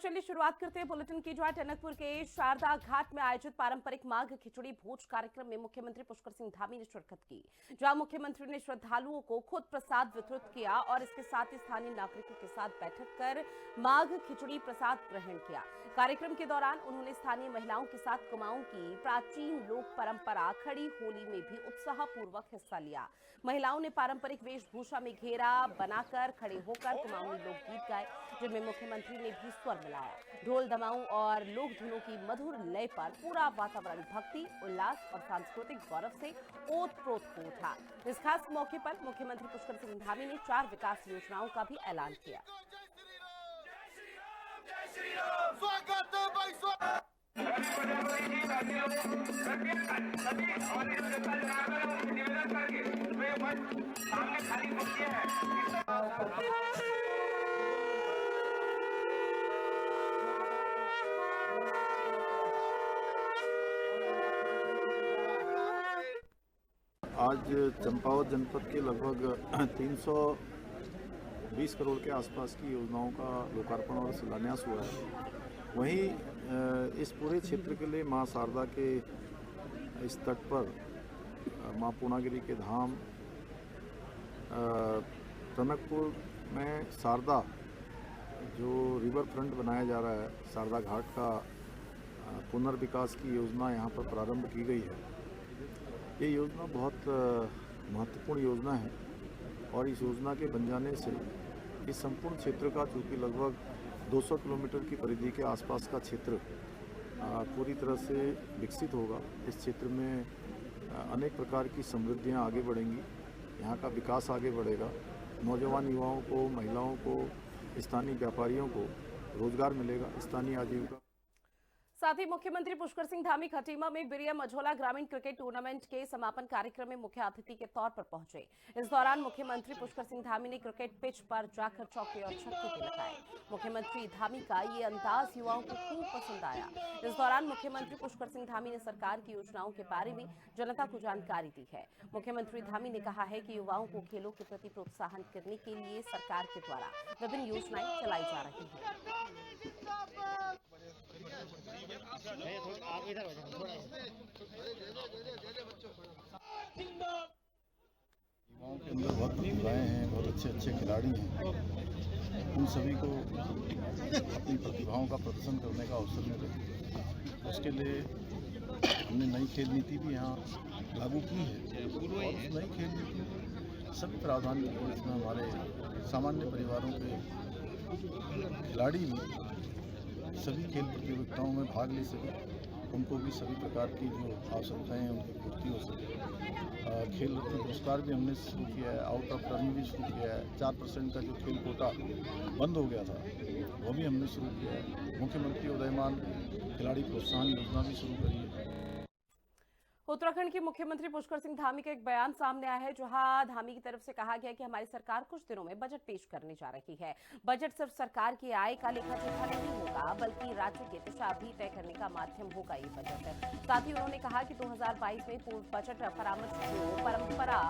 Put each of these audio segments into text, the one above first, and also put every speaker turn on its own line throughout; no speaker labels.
चलिए शुरुआत करते हैं बुलेटिन की। जो है टनकपुर के शारदा घाट में आयोजित पारंपरिक माघ खिचड़ी भोज कार्यक्रम में मुख्यमंत्री पुष्कर सिंह धामी ने शिरकत की। जहां मुख्यमंत्री ने श्रद्धालुओं को खुद प्रसाद वितरित किया और इसके साथ ही स्थानीय नागरिकों के साथ बैठक कर माघ खिचड़ी प्रसाद ग्रहण किया। कार्यक्रम के दौरान उन्होंने स्थानीय महिलाओं के साथ कुमाऊं की प्राचीन लोक परंपरा खड़ी होली में भी उत्साहपूर्वक हिस्सा लिया। महिलाओं ने पारंपरिक वेशभूषा में घेरा बनाकर खड़े होकर कुमाऊनी लोकगीत गाए, जिनमें मुख्यमंत्री ने भी स्वर मिलाया। ढोल दमाऊं और लोक धुनों की मधुर लय पर पूरा वातावरण भक्ति, उल्लास और सांस्कृतिक गौरव से ओत-प्रोत हो उठा। इस खास मौके पर मुख्यमंत्री पुष्कर सिंह धामी ने 4 विकास योजनाओं का भी ऐलान किया।
आज चंपावत जनपद के लगभग 320 करोड़ के आसपास की योजनाओं का लोकार्पण और शिलान्यास हुआ है। वहीं इस पूरे क्षेत्र के लिए मां शारदा के इस तट पर मां पूर्णागिरी के धाम टनकपुर में शारदा जो रिवर फ्रंट बनाया जा रहा है, शारदा घाट का पुनर्विकास की योजना यहाँ पर प्रारंभ की गई है। ये योजना बहुत महत्वपूर्ण योजना है और इस योजना के बन जाने से इस संपूर्ण क्षेत्र का, चूँकि लगभग 200 किलोमीटर की परिधि के आसपास का क्षेत्र पूरी तरह से विकसित होगा। इस क्षेत्र में अनेक प्रकार की समृद्धियाँ आगे बढ़ेंगी, यहाँ का विकास आगे बढ़ेगा। नौजवान युवाओं को, महिलाओं को, स्थानीय व्यापारियों को रोजगार मिलेगा, स्थानीय आजीविका।
साथ ही मुख्यमंत्री पुष्कर सिंह धामी खटीमा में बिरिया मझोला ग्रामीण क्रिकेट टूर्नामेंट के समापन कार्यक्रम में मुख्य अतिथि के तौर पर पहुंचे। इस दौरान मुख्यमंत्री पुष्कर सिंह धामी ने क्रिकेट पिच पर जाकर चौके और छक्के भी लगाए। मुख्यमंत्री धामी का ये अंदाज युवाओं को खूब पसंद आया। इस दौरान मुख्यमंत्री पुष्कर सिंह धामी ने सरकार की योजनाओं के बारे में जनता को जानकारी दी है। मुख्यमंत्री धामी ने कहा है कि युवाओं को खेलों के प्रति प्रोत्साहन करने के लिए सरकार के द्वारा विभिन्न योजनाएं चलाई जा रही हैं।
युवाओं के अंदर बहुत प्रतिभाएं हैं, बहुत अच्छे खिलाड़ी हैं। उन सभी को अपनी प्रतिभाओं का प्रदर्शन करने का अवसर मिले, उसके लिए हमने नई खेल नीति भी यहाँ लागू की है। और उस नई खेल नीति में सभी प्रावधान की, इसमें हमारे सामान्य परिवारों के खिलाड़ी भी सभी खेल प्रतियोगिताओं में भाग ले सके, उनको भी सभी प्रकार की जो आवश्यकताएं हैं उनकी पूर्ति हो सके। खेल रत्न पुरस्कार भी हमने शुरू किया है, आउट ऑफ टर्न भी शुरू किया है। 4% का जो खेल कोटा बंद हो गया था वो भी हमने शुरू किया है। मुख्यमंत्री उदयमान खिलाड़ी प्रोत्साहन योजना भी शुरू करी है।
उत्तराखंड के मुख्यमंत्री पुष्कर सिंह धामी का एक बयान सामने आया है, जहां धामी की तरफ से कहा गया कि हमारी सरकार कुछ दिनों में बजट पेश करने जा रही है। बजट सिर्फ सरकार की आय का लेखा जोखा नहीं होगा, बल्कि राज्य की दिशा भी तय करने का माध्यम होगा ये बजट। साथ ही उन्होंने कहा कि 2022 में पूर्व बजट परामर्श को परंपरा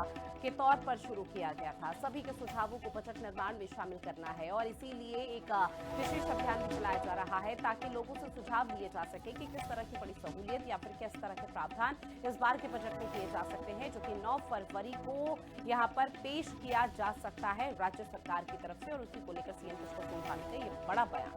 के तौर पर शुरू किया गया था। सभी के सुझावों को बजट निर्माण में शामिल करना है और इसीलिए एक विशेष अभियान भी चलाया जा रहा है, ताकि लोगों से सुझाव लिए जा सके कि किस तरह की बड़ी सहूलियत या फिर किस तरह के प्रावधान इस बार के बजट में किए जा सकते हैं, जो कि 9 फरवरी को यहां पर पेश किया जा सकता है राज्य सरकार की तरफ से। और उसी को लेकर सीएम पुष्कर सिंह धामी ने यह बड़ा बयान।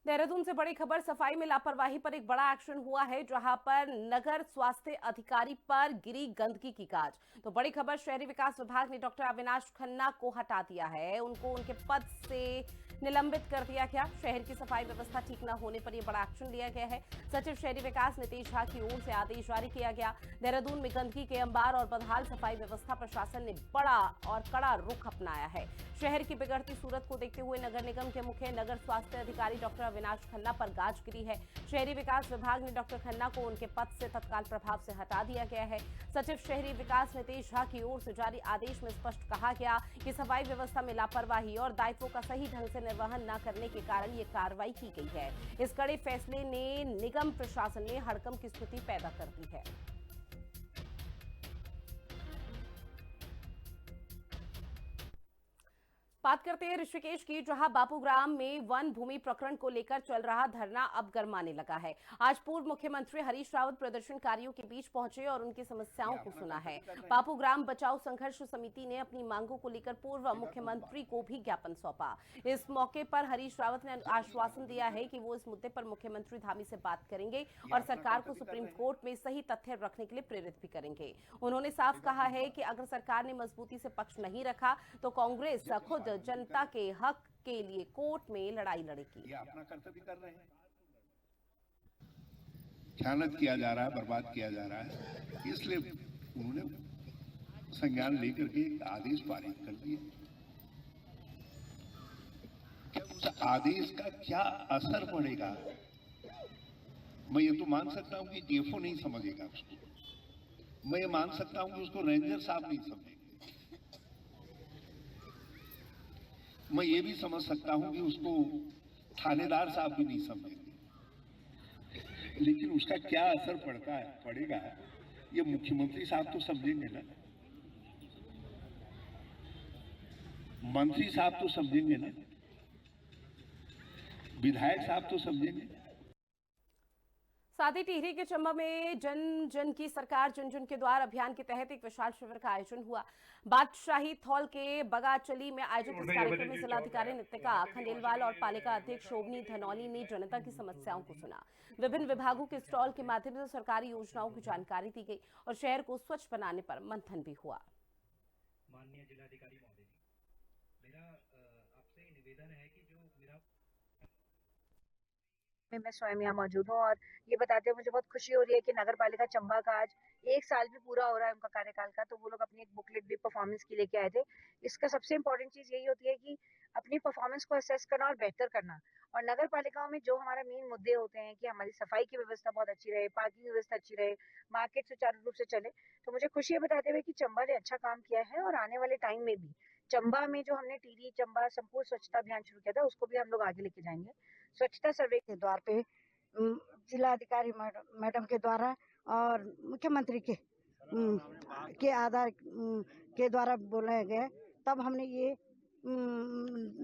देहरादून से बड़ी खबर, सफाई में लापरवाही पर एक बड़ा एक्शन हुआ है, जहां पर नगर स्वास्थ्य अधिकारी पर गिरी गंदगी की गाज। तो बड़ी खबर, शहरी विकास विभाग ने डॉक्टर अविनाश खन्ना को हटा दिया है, उनको उनके पद से निलंबित कर दिया गया। शहर की सफाई व्यवस्था ठीक न होने पर यह बड़ा एक्शन लिया गया है। सचिव शहरी विकास नितेश झा की ओर से आदेश जारी किया गया। देहरादून में गंदगी के अंबार और बदहाल सफाई व्यवस्था प्रशासन ने बड़ा और कड़ा रुख अपनाया है। शहर की बिगड़ती सूरत को देखते हुए नगर निगम के मुख्य नगर स्वास्थ्य अधिकारी डॉक्टर अविनाश खन्ना पर गाज गिरी है। शहरी विकास विभाग ने डॉक्टर खन्ना को उनके पद से तत्काल प्रभाव से हटा दिया गया है। सचिव शहरी विकास नितेश झा की ओर से जारी आदेश में स्पष्ट कहा गया कि सफाई व्यवस्था में लापरवाही और दायित्वों का सही ढंग से निर्वहन न करने के कारण ये कार्रवाई की गई है। इस कड़े फैसले ने निगम प्रशासन में हड़कंप की स्थिति पैदा कर दी है। बात करते हैं ऋषिकेश की, जहां बापूग्राम में वन भूमि प्रकरण को लेकर चल रहा धरना अब गरमाने लगा है। आज पूर्व मुख्यमंत्री हरीश रावत प्रदर्शनकारियों के बीच पहुंचे और उनकी समस्याओं को सुना है। बापूग्राम बचाओ संघर्ष समिति ने अपनी मांगों को लेकर पूर्व मुख्यमंत्री को भी ज्ञापन सौंपा। इस मौके पर हरीश रावत ने आश्वासन दिया है कि वो इस मुद्दे पर मुख्यमंत्री धामी से बात करेंगे और सरकार को सुप्रीम कोर्ट में सही तथ्य रखने के लिए प्रेरित भी करेंगे। उन्होंने साफ कहा है कि अगर सरकार ने मजबूती से पक्ष नहीं रखा तो कांग्रेस खुद जनता के हक के लिए कोर्ट में लड़ाई लड़ेगी।
ये अपना कर्तव्य कर रहे हैं, ख्यानत किया जा रहा है, बर्बाद किया जा रहा है, इसलिए उन्होंने संज्ञान लेकर के एक आदेश पारित कर दिए। उस आदेश का क्या असर पड़ेगा, मैं ये तो मान सकता हूं कि डीएफओ नहीं समझेगा उसको, मैं ये मान सकता हूं कि उसको रेंजर साहब नहीं समझेंगे, मैं ये भी समझ सकता हूं कि उसको थानेदार साहब भी नहीं समझेंगे, लेकिन उसका क्या असर पड़ेगा ये मुख्यमंत्री साहब तो समझेंगे ना, मंत्री साहब तो समझेंगे ना, विधायक साहब तो समझेंगे।
साथ ही टिहरी के चंबा में जन जन की सरकार जन जन के द्वार अभियान के तहत एक विशाल शिविर का आयोजन हुआ। बादशाही थॉल के बगाचली में आयोजित इस कार्यक्रम में जिलाधिकारी नितिका खंडेलवाल और पालिका अध्यक्ष शोभनी धनौली ने जनता की समस्याओं को सुना। विभिन्न विभागों के स्टॉल के माध्यम से सरकारी योजनाओं की जानकारी दी गई और शहर को स्वच्छ बनाने पर मंथन भी हुआ।
माननीय जिलाधिकारी महोदय जी, मेरा आपसे निवेदन है कि जो मेरा
मैं स्वयं यहाँ मौजूद हूँ और ये बताते हुए मुझे बहुत खुशी हो रही है कि नगर पालिका चंबा का आज 1 साल भी पूरा हो रहा है उनका कार्यकाल का, तो वो लोग अपनी एक बुकलेट भी परफॉर्मेंस की लेके आए थे। इसका सबसे इम्पोर्टेंट चीज यही होती है कि अपनी परफॉर्मेंस को असेस करना और बेहतर करना। और नगर पालिकाओं में जो हमारा मेन मुद्दे होते हैं कि हमारी सफाई की व्यवस्था बहुत अच्छी रहे, पार्किंग की व्यवस्था अच्छी रहे, मार्केट सुचारू रूप से चले, तो मुझे खुशी है बताते हुए कि चंबा ने अच्छा काम किया है और आने वाले टाइम में भी चंबा में जो हमने टिहरी चंबा संपूर्ण स्वच्छता अभियान शुरू किया था उसको भी हम लोग आगे लेके जाएंगे। स्वच्छता सर्वे के द्वार पे जिलाधिकारी मैडम के द्वारा और मुख्यमंत्री के आधार के द्वारा बोला गया, तब हमने ये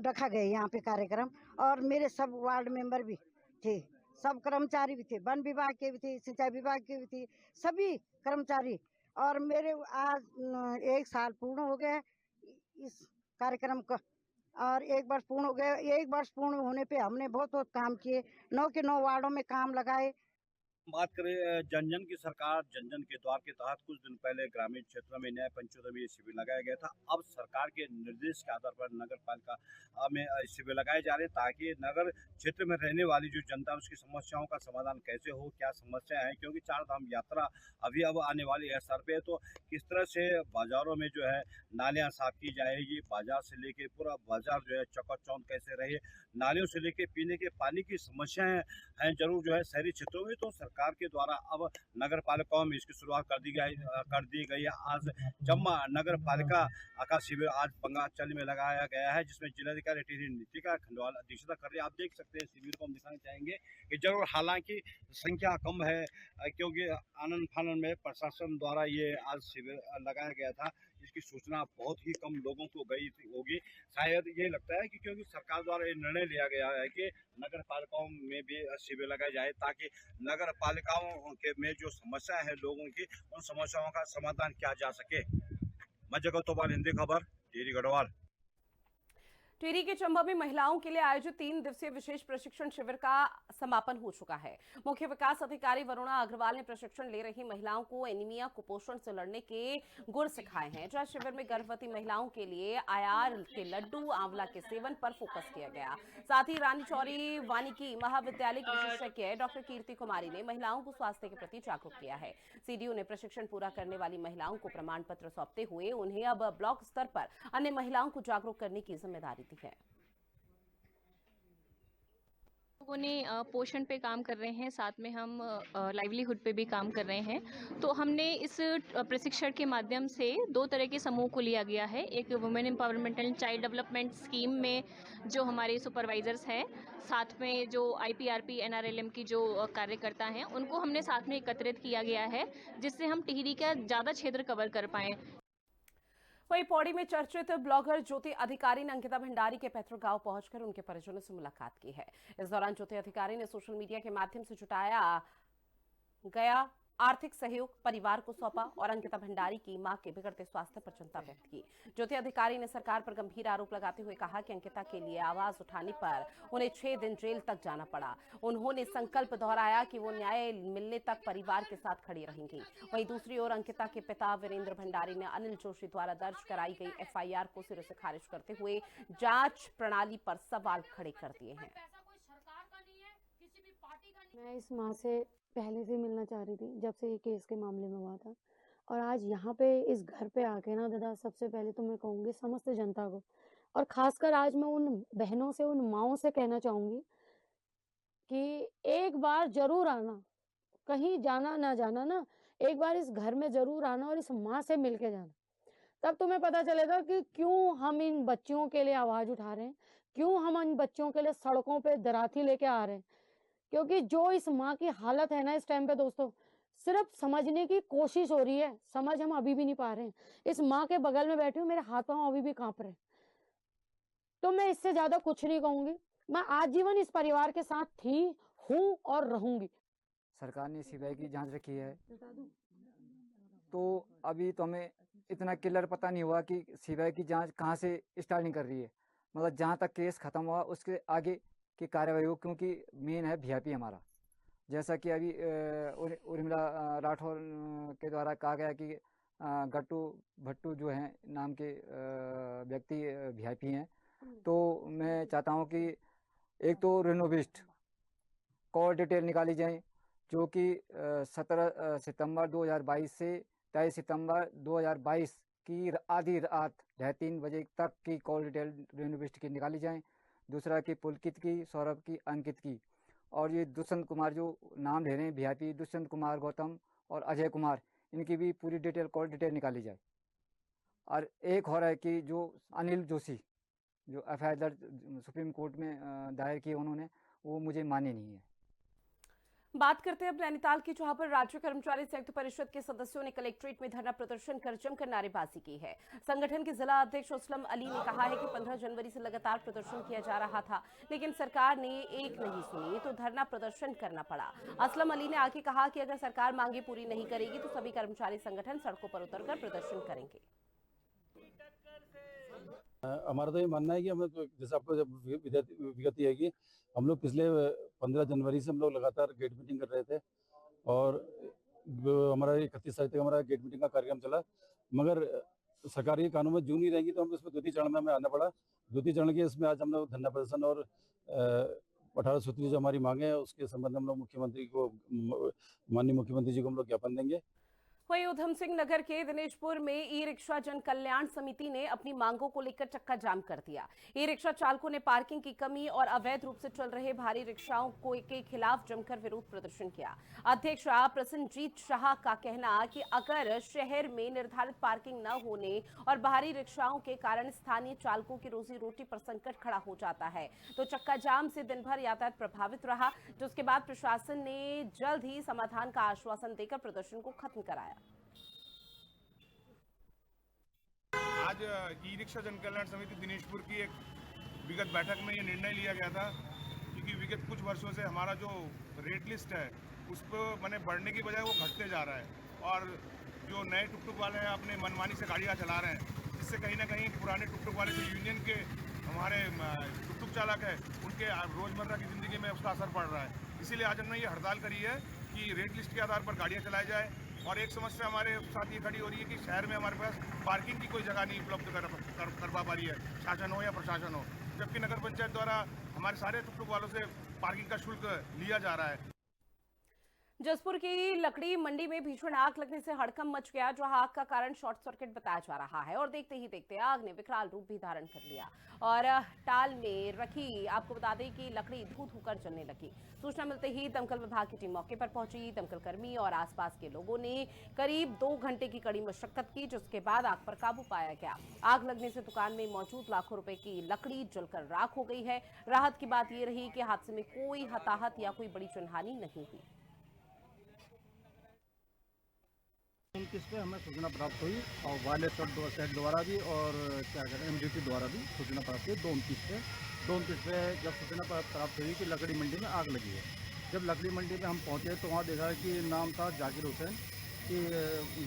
रखा गया यहाँ पे कार्यक्रम। और मेरे सब वार्ड मेंबर भी थे, सब कर्मचारी भी थे, वन विभाग के भी थे, सिंचाई विभाग के भी थे, सभी कर्मचारी। और मेरे आज 1 साल पूर्ण हो गया इस कार्यक्रम का और 1 वर्ष पूर्ण हो गया। 1 वर्ष पूर्ण होने पे हमने बहुत काम किए, 9 के 9 वार्डों में काम लगाए।
बात करें जन जन की सरकार जन जन के द्वार के तहत कुछ दिन पहले ग्रामीण क्षेत्रों में न्याय पंचायतों में शिविर लगाया गया था। अब सरकार के निर्देश के आधार पर नगर पालिका में शिविर लगाए जा रहे हैं ताकि नगर क्षेत्र में रहने वाली जो जनता है उसकी समस्याओं का समाधान कैसे हो, क्या समस्या है, क्योंकि 4 धाम यात्रा अभी अब आने वाली है सर पे, तो किस तरह से बाजारों में जो है नालियाँ साफ की जाएगी, बाजार से लेके पूरा बाजार जो है चकाचौंध कैसे रहे, नालियों से लेके पीने के पानी की समस्याएं हैं जरूर जो है शहरी क्षेत्रों में, तो सरकार के द्वारा अब नगर पालिकाओं में इसकी शुरुआत कर दी गई है। आज चंबा नगर पालिका का शिविर आज बगाचली में लगाया गया है, जिसमें जिलाधिकारी टिहरी नितिका खंडेलवाल अध्यक्षता कर रही है। आप देख सकते हैं शिविर को हम दिखाना चाहेंगे कि जरूर हालांकि संख्या कम है क्योंकि आनंद फानन में प्रशासन द्वारा ये आज शिविर लगाया गया था, जिसकी सूचना बहुत ही कम लोगों को गई होगी। शायद ये लगता है कि क्योंकि सरकार द्वारा ये निर्णय लिया गया है कि नगर पालिकाओं में भी शिविर लगाए जाए ताकि नगर पालिकाओं के में जो समस्या है लोगों की, उन समस्याओं का समाधान किया जा सके। मैं जगत तोबाल, हिंदी खबर, टिहरी गढ़वाल।
टिहरी के चंबा में महिलाओं के लिए आयोजित 3 दिवसीय विशेष प्रशिक्षण शिविर का समापन हो चुका है। मुख्य विकास अधिकारी वरुणा अग्रवाल ने प्रशिक्षण ले रही महिलाओं को एनीमिया कुपोषण से लड़ने के गुर सिखाए हैं। जहां शिविर में गर्भवती महिलाओं के लिए आयार के लड्डू, आंवला के सेवन पर फोकस किया गया। साथ ही रानी चौरी वानिकी महाविद्यालय की विशेषज्ञ डॉक्टर कीर्ति कुमारी ने महिलाओं को स्वास्थ्य के प्रति जागरूक किया है। सीडीओ ने प्रशिक्षण पूरा करने वाली महिलाओं को प्रमाण पत्र सौंपते हुए उन्हें अब ब्लॉक स्तर पर अन्य महिलाओं को जागरूक करने की जिम्मेदारी दी है।
लोगों ने पोषण पे काम कर रहे हैं, साथ में हम लाइवलीहुड पे भी काम कर रहे हैं। तो हमने इस प्रशिक्षण के माध्यम से 2 तरह के समूह को लिया गया है। एक women empowerment and child development scheme में जो हमारे सुपरवाइजर्स हैं, साथ में जो IPRP NRLM की जो कार्यकर्ता हैं, उनको हमने साथ में एकत्रित किया गया है, जिससे हम टिहरी का ज़्यादा क्षेत्र कवर कर पाएँ।
वहीं पौड़ी में चर्चित ब्लॉगर ज्योति अधिकारी ने अंकिता भंडारी के पैतृक गांव पहुंचकर उनके परिजनों से मुलाकात की है। इस दौरान ज्योति अधिकारी ने सोशल मीडिया के माध्यम से जुटाया गया आर्थिक सहयोग परिवार को सौंपा और अंकिता भंडारी की मां के बिगड़ते स्वास्थ्य पर चिंता व्यक्त की। ज्योति अधिकारी ने सरकार पर गंभीर आरोप लगाते हुए कहा कि अंकिता के लिए आवाज उठाने पर उन्हें 6 दिन जेल तक जाना पड़ा। उन्होंने संकल्प दोहराया कि वो न्याय मिलने तक परिवार के साथ खड़ी रहेंगी। वहीं दूसरी ओर अंकिता के पिता वीरेंद्र भंडारी ने अनिल जोशी द्वारा दर्ज कराई गई एफआईआर को सिरे से खारिज करते हुए जांच प्रणाली पर सवाल खड़े कर दिए हैं।
मैं इस माँ से पहले से मिलना चाह रही थी, जब से ये केस के मामले में हुआ था। और आज यहाँ पे इस घर पे आके ना दादा, सबसे पहले तो मैं कहूँगी समस्त जनता को, और खासकर आज मैं उन बहनों से, उन माँओं से कहना चाहूँगी कि एक बार जरूर आना, कहीं जाना ना जाना ना, एक बार इस घर में जरूर आना और इस माँ से मिल के जाना। तब तुम्हें पता चलेगा कि क्यों हम इन बच्चियों के लिए आवाज उठा रहे हैं, क्यों हम इन बच्चियों के लिए सड़कों पे दराती लेके आ रहे हैं। क्योंकि जो इस माँ की हालत है ना इस टाइम पे दोस्तों, सिर्फ समझने की कोशिश हो रही है, समझ हम अभी भी नहीं पा रहे हैं। इस माँ के बगल में बैठी हूँ, मेरे हाथ पांव अभी भी कांप रहे हैं। तो मैं इससे ज्यादा कुछ नहीं कहूंगी। मैं आजीवन इस परिवार के साथ थी, हूँ और रहूंगी।
सरकार ने सीबीआई की जांच रखी है, तो अभी तो हमें इतना क्लियर पता नहीं हुआ कि सीबीआई की जांच कहाँ से स्टार्टिंग कर रही है। मतलब जहाँ तक केस खत्म हुआ उसके आगे की कार्रवाई हो, क्योंकि मेन है वीआईपी हमारा। जैसा कि अभी उर्मिला राठौर के द्वारा कहा गया कि गट्टू भट्टू जो हैं नाम के व्यक्ति वीआईपी हैं। तो मैं चाहता हूं कि एक तो रेनोविस्ट कॉल डिटेल निकाली जाए, जो कि 17 सितंबर 2022 से 23 सितंबर 2022 की आधी रात 2:30 बजे तक की कॉल डिटेल रेनोविस्ट की निकाली जाए। दूसरा कि पुलकित की, सौरभ की, अंकित की, और ये दुष्यंत कुमार जो नाम ले रहे हैं वीआईपी, दुष्यंत कुमार, गौतम और अजय कुमार, इनकी भी पूरी डिटेल, कॉल डिटेल निकाली जाए। और एक हो रहा है कि जो अनिल जोशी जो एफआईआर दर्ज सुप्रीम कोर्ट में दायर की उन्होंने, वो मुझे मानी नहीं है।
बात करते हैं अब नैनीताल की, जहां पर राज्य कर्मचारी संयुक्त परिषद के सदस्यों ने कलेक्ट्रेट में धरना प्रदर्शन कर जमकर नारेबाजी की है। संगठन के जिला अध्यक्ष असलम अली ने कहा है कि 15 जनवरी से लगातार प्रदर्शन किया जा रहा था, लेकिन सरकार ने एक नहीं सुनी तो धरना प्रदर्शन करना पड़ा। असलम अली ने आगे कहा कि अगर सरकार मांगे पूरी नहीं करेगी तो सभी कर्मचारी संगठन सड़कों पर उतरकर प्रदर्शन करेंगे।
हमारा तो ये मानना है कि हमें जैसे आपको विगत है कि हम लोग पिछले 15 जनवरी से हम लोग लगातार गेट मीटिंग कर रहे थे, और हमारा 31 तारीख तक हमारा गेट मीटिंग का कार्यक्रम चला। मगर सरकार के कानून में जू नहीं रहेगी, तो हम इसमें द्वितीय चरण में हमें आना पड़ा। द्वितीय चरण के इसमें आज हम लोग धरना प्रदर्शन और 18 सूत्री जो हमारी मांगे है उसके संबंध में हम लोग मुख्यमंत्री को, माननीय मुख्यमंत्री जी को हम लोग ज्ञापन देंगे।
वहीं उधम सिंह नगर के दिनेशपुर में ई रिक्शा जन कल्याण समिति ने अपनी मांगों को लेकर चक्का जाम कर दिया। ई रिक्शा चालकों ने पार्किंग की कमी और अवैध रूप से चल रहे भारी रिक्शाओं के खिलाफ जमकर विरोध प्रदर्शन किया। अध्यक्ष प्रसन्नजीत शाह का कहना कि अगर शहर में निर्धारित पार्किंग न होने और भारी रिक्शाओं के कारण स्थानीय चालकों की रोजी रोटी पर संकट खड़ा हो जाता है, तो चक्का जाम से दिन भर यातायात प्रभावित रहा, जिसके बाद प्रशासन ने जल्द ही समाधान का आश्वासन देकर प्रदर्शन को खत्म कराया।
आज ई रिक्शा जन कल्याण समिति दिनेशपुर की एक विगत बैठक में ये निर्णय लिया गया था, क्योंकि विगत कुछ वर्षों से हमारा जो रेट लिस्ट है उस पर मैंने बढ़ने की बजाय वो घटते जा रहा है, और जो नए टुक टुक वाले हैं अपने मनमानी से गाड़ियाँ चला रहे हैं, जिससे कहीं ना कहीं पुराने टुक टुक वाले जो यूनियन के हमारे टुक टुक चालक है उनके रोज़मर्रा की ज़िंदगी में उसका असर पड़ रहा है। इसीलिए आज हमने ये हड़ताल करी है कि रेट लिस्ट के आधार पर गाड़ियाँ चलाई जाए। और एक समस्या हमारे साथ ये खड़ी हो रही है कि शहर में हमारे पास पार्किंग की कोई जगह नहीं उपलब्ध करवा पा रही है, शासन हो या प्रशासन हो, जबकि नगर पंचायत द्वारा हमारे सारे टुक टुक वालों से पार्किंग का शुल्क लिया जा रहा है।
जसपुर की लकड़ी मंडी में भीषण आग लगने से हड़कंप मच गया, जहां आग का कारण शॉर्ट सर्किट बताया जा रहा है, और देखते ही देखते आग ने विकराल रूप भी धारण कर लिया और टाल में रखी, आपको बता दें कि लकड़ी धू धू कर जलने लगी। सूचना मिलते ही दमकल विभाग की टीम मौके पर पहुंची। दमकल कर्मी और आसपास के लोगों ने करीब 2 घंटे की कड़ी मशक्कत की, जिसके बाद आग पर काबू पाया गया। आग लगने से दुकान में मौजूद लाखों रुपए की लकड़ी जलकर राख हो गई है। राहत की बात यह रही कि हादसे में कोई हताहत या कोई बड़ी जनहानि नहीं हुई।
29 पे हमें सूचना प्राप्त हुई और वायरलेस सेट द्वारा भी और क्या कहते हैं MDT द्वारा भी सूचना प्राप्त हुई 229 पे जब सूचना प्राप्त हुई कि लकड़ी मंडी में आग लगी है। जब लकड़ी मंडी में हम पहुंचे तो वहाँ देखा कि नाम था जाकिर हुसैन की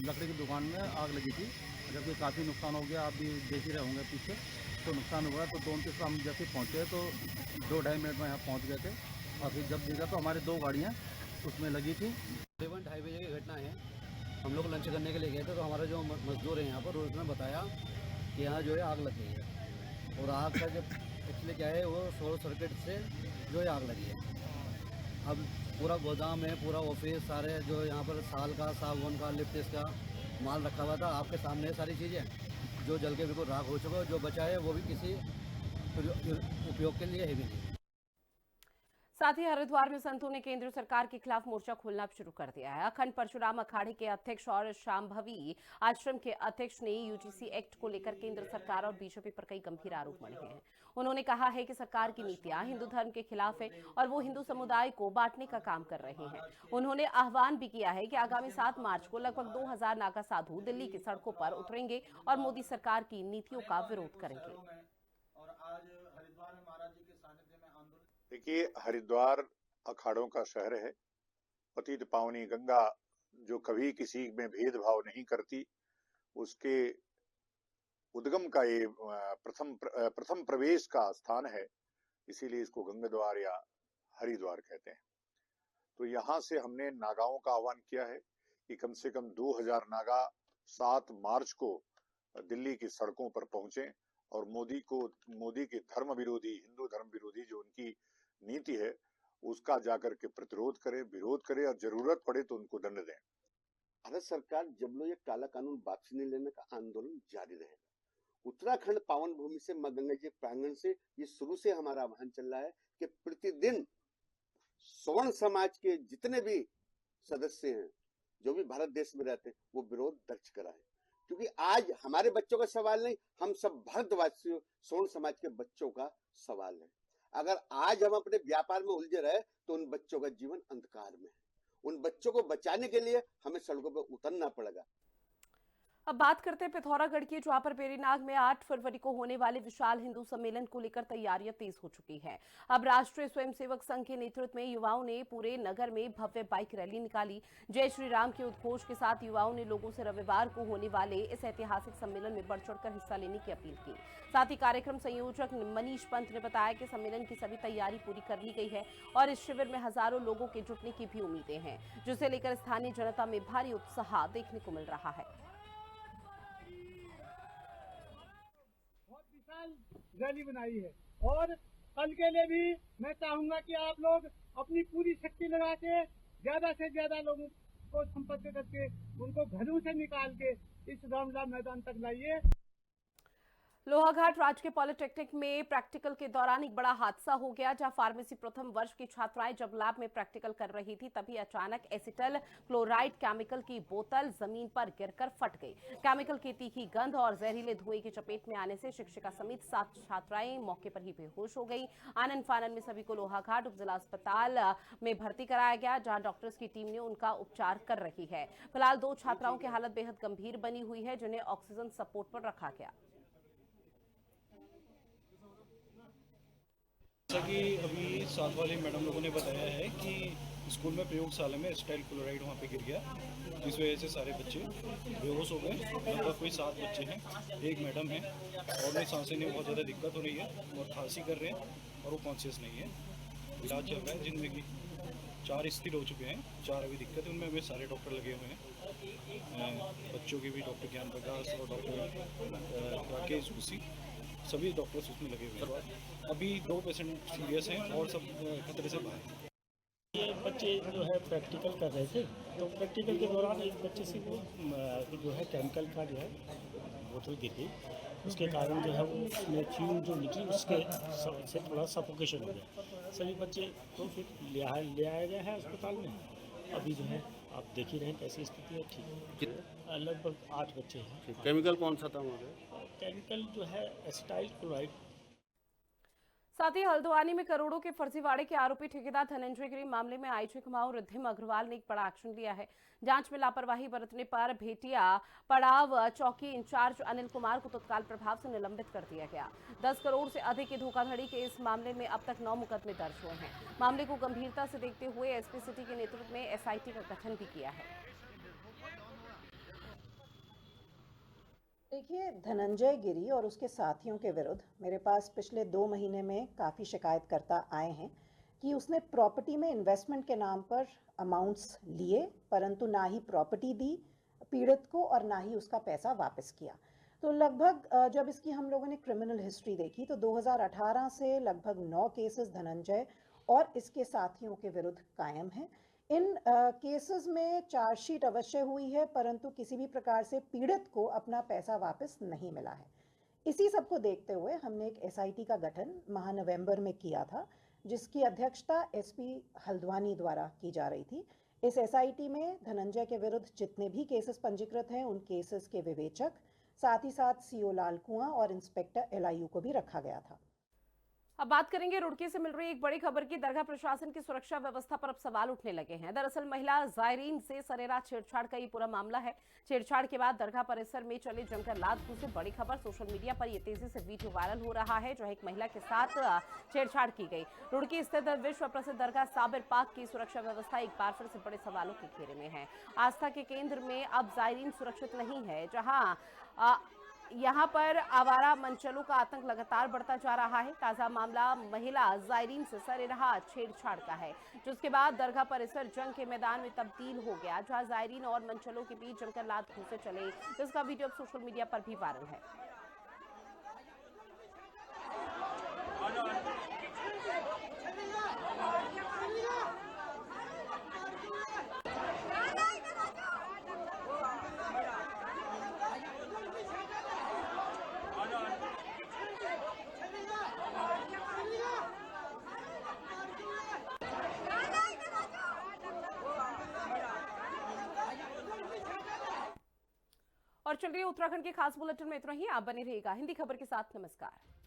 लकड़ी की दुकान में आग लगी थी, जबकि काफ़ी नुकसान हो गया। आप भी देख ही रहे होंगे पीछे तो नुकसान हुआ। तो 29 पे हम जैसे पहुँचे तो 2-2.5 मिनट में यहाँ पहुँच गए थे और फिर जब देखा तो हमारी 2 गाड़ियाँ उसमें लगी थी।
11 ढाई बजे की घटना है। हम लोग लंच करने के लिए गए थे तो हमारा जो मजदूर है यहाँ पर उसने बताया कि यहाँ जो है आग लग गई है और आग का जब एक्चुअली क्या है वो शॉर्ट सर्किट से जो है आग लगी है। अब पूरा गोदाम है, पूरा ऑफिस, सारे जो यहाँ पर साल का, सागवान का, लिप्टिस का माल रखा हुआ था। आपके सामने सारी चीज़ें जो जल के बिल्कुल राख हो चुका है, जो बचा है वो भी किसी उपयोग के लिए है भी नहीं।
साथ ही हरिद्वार में संतों ने केंद्र सरकार के खिलाफ मोर्चा खोलना शुरू कर दिया है। अखंड परशुराम अखाड़े के अध्यक्ष और शांभवी आश्रम के अध्यक्ष ने यूजीसी एक्ट को लेकर केंद्र सरकार और बीजेपी पर कई गंभीर आरोप मढ़े हैं। उन्होंने कहा है कि सरकार की नीतियां हिंदू धर्म के खिलाफ है और वो हिंदू समुदाय को बांटने का काम कर रहे हैं। उन्होंने आह्वान भी किया है कि आगामी 7 मार्च को लगभग 2000 नागा साधु दिल्ली की सड़कों पर उतरेंगे और मोदी सरकार की नीतियों का विरोध करेंगे।
देखिए, हरिद्वार अखाड़ों का शहर है। पतित पावनी गंगा जो कभी किसी में भेदभाव नहीं करती, उसके उद्गम का ये प्रथम प्रवेश का स्थान है, इसीलिए इसको गंगा द्वार या हरिद्वार कहते हैं। तो यहाँ से हमने नागाओं का आह्वान किया है कि कम से कम 2000 नागा 7 मार्च को दिल्ली की सड़कों पर पहुंचे और मोदी के धर्म विरोधी, हिंदू धर्म विरोधी जो उनकी नीति है उसका जाकर के प्रतिरोध करे, विरोध करे और जरूरत पड़े तो उनको दंड दें।
भारत सरकार जब लोग ये काला कानून वापसी नहीं लेने का आंदोलन जारी रहेगा। उत्तराखंड पावन भूमि से मां गंगा जी प्रांगण से ये शुरू से हमारा आह्वान चल रहा है कि प्रतिदिन सवर्ण समाज के जितने भी सदस्य हैं, जो भी भारत देश में रहते हैं, वो विरोध दर्ज कराएं, क्योंकि आज हमारे बच्चों का सवाल नहीं, हम सब भारतवासियों सवर्ण समाज के बच्चों का सवाल है। अगर आज हम अपने व्यापार में उलझे रहे तो उन बच्चों का जीवन अंधकार में है। उन बच्चों को बचाने के लिए हमें सड़कों पर उतरना पड़ेगा।
अब बात करते हैं पिथौरागढ़ की, जहां पर पेरीनाग में 8 फरवरी को होने वाले विशाल हिंदू सम्मेलन को लेकर तैयारियां तेज हो चुकी हैं। अब राष्ट्रीय स्वयंसेवक संघ के नेतृत्व में युवाओं ने पूरे नगर में भव्य बाइक रैली निकाली। जय श्री राम के उद्घोष के साथ युवाओं ने लोगों से रविवार को होने वाले इस ऐतिहासिक सम्मेलन में बढ़ चढ़कर हिस्सा लेने की अपील की। साथ ही कार्यक्रम संयोजक मनीष पंत ने बताया कि सम्मेलन की सभी तैयारी पूरी कर ली गई है और इस शिविर में हजारों लोगों के जुटने की भी उम्मीदें हैं, जिसे लेकर स्थानीय जनता में भारी उत्साह देखने को मिल रहा है।
रैली बनाई है और कल के लिए भी मैं चाहूंगा कि आप लोग अपनी पूरी शक्ति लगा के ज्यादा से ज्यादा लोगों को संपर्क करके उनको घरों से निकाल के इस रामलीला मैदान तक लाइए।
लोहाघाट राजकीय पॉलिटेक्निक में प्रैक्टिकल के दौरान एक बड़ा हादसा हो गया, जहां फार्मेसी प्रथम वर्ष की छात्राएं जब लैब में प्रैक्टिकल कर रही थी तभी अचानक एसिटल क्लोराइड केमिकल की बोतल जमीन पर गिरकर फट गई। केमिकल की तीखी गंध और जहरीले धुएं की चपेट में आने से शिक्षिका समेत 7 छात्राएं मौके पर ही बेहोश हो गई। आनन फानन में सभी को लोहाघाट उपजिला अस्पताल में भर्ती कराया गया, जहां डॉक्टर्स की टीम ने उनका उपचार कर रही है। फिलहाल 2 छात्राओं की हालत बेहद गंभीर बनी हुई है, जिन्हें ऑक्सीजन सपोर्ट पर रखा गया।
जैसा कि अभी साथ वाले मैडम लोगों ने बताया है कि स्कूल में प्रयोगशाला में एसिटाइल क्लोराइड वहाँ पे गिर गया, जिस वजह से सारे बच्चे बेहोश हो गए। लगभग कोई 7 बच्चे हैं, एक मैडम है और उन्हें सांसें में बहुत ज़्यादा दिक्कत हो रही है और खांसी कर रहे हैं और वो कॉन्शियस नहीं है। इलाज चल रहा है, जिनमें कि 4 स्थिर हो चुके हैं, 4 अभी दिक्कत है। उनमें अभी सारे डॉक्टर लगे हुए हैं, बच्चों के भी डॉक्टर ज्ञान प्रकाश और डॉक्टर राकेश जोशी, सभी डॉक्टर्स उसमें लगे हुए हैं। अभी 2 पेशेंट सीरियस हैं और सब खतरे से बाहर हैं।
ये बच्चे जो है प्रैक्टिकल कर रहे थे, तो प्रैक्टिकल के दौरान एक बच्चे से वो जो है केमिकल का जो है बोतल गिर गई, उसके कारण जो है वो उसमें फ्यूम जो निकली उसके से थोड़ा सफोकेशन हो गया। सभी बच्चे तो फिर ले आए गए हैं अस्पताल में। अभी जो है आप देख ही रहे हैं कैसी स्थिति है, ठीक है। लगभग 8 बच्चे हैं।
केमिकल कौन सा था हमारे?
केमिकल जो है एसिटाइल क्लोराइड।
साथ ही हल्द्वानी में करोड़ों के फर्जीवाड़े के आरोपी ठेकेदार धनंजय गिरी मामले में आईजी कुमाऊं रिद्धिम अग्रवाल ने एक बड़ा एक्शन लिया है। जांच में लापरवाही बरतने पर भेटिया पड़ाव चौकी इंचार्ज अनिल कुमार को तत्काल प्रभाव से निलंबित कर दिया गया। 10 करोड़ से अधिक की धोखाधड़ी के इस मामले में अब तक 9 मुकदमे दर्ज हुए हैं। मामले को गंभीरता से देखते हुए एसपी सिटी के नेतृत्व में एसआईटी का गठन भी किया है।
देखिए, धनंजय गिरी और उसके साथियों के विरुद्ध मेरे पास पिछले 2 महीने में काफ़ी शिकायतकर्ता आए हैं कि उसने प्रॉपर्टी में इन्वेस्टमेंट के नाम पर अमाउंट्स लिए, परंतु ना ही प्रॉपर्टी दी पीड़ित को और ना ही उसका पैसा वापस किया। तो लगभग जब इसकी हम लोगों ने क्रिमिनल हिस्ट्री देखी तो 2018 से लगभग 9 केसेस धनंजय और इसके साथियों के विरुद्ध कायम हैं। इन केसेस में चार्जशीट अवश्य हुई है, परंतु किसी भी प्रकार से पीड़ित को अपना पैसा वापस नहीं मिला है। इसी सब को देखते हुए हमने एक एसआईटी का गठन माह नवंबर में किया था, जिसकी अध्यक्षता एसपी हल्द्वानी द्वारा की जा रही थी। इस एसआईटी में धनंजय के विरुद्ध जितने भी केसेस पंजीकृत हैं उन केसेस के विवेचक, साथ ही साथ सीओ लाल कुआं और इंस्पेक्टर एलआईयू को भी रखा गया था।
अब बात करेंगे रुड़की से मिल रही एक बड़ी खबर की। दरगाह प्रशासन की सुरक्षा व्यवस्था पर अब सवाल उठने लगे हैं। दरअसल महिला जायरीन से सरेराह छेड़छाड़ का ये पूरा मामला है। छेड़छाड़ के बाद दरगाह परिसर में चले जमकर लात घूसे। बड़ी खबर, सोशल मीडिया पर ये तेजी से वीडियो वायरल हो रहा है जो एक महिला के साथ छेड़छाड़ की गई। रुड़की स्थित विश्व प्रसिद्ध दरगाह साबिर पाक की सुरक्षा व्यवस्था एक बार फिर से बड़े सवालों के घेरे में है। आस्था के केंद्र में अब जायरीन सुरक्षित नहीं है, जहां यहाँ पर आवारा मंचलों का आतंक लगातार बढ़ता जा रहा है। ताजा मामला महिला जायरीन से सरेराह छेड़छाड़ का है, जिसके बाद दरगाह परिसर जंग के मैदान में तब्दील हो गया, जहां जायरीन और मंचलों के बीच जमकर लात घूंसे चले, जिसका वीडियो अब सोशल मीडिया पर भी वायरल है। और चलिए उत्तराखंड के खास बुलेटिन में इतना ही। आप बने रहिएगा हिंदी खबर के साथ। नमस्कार।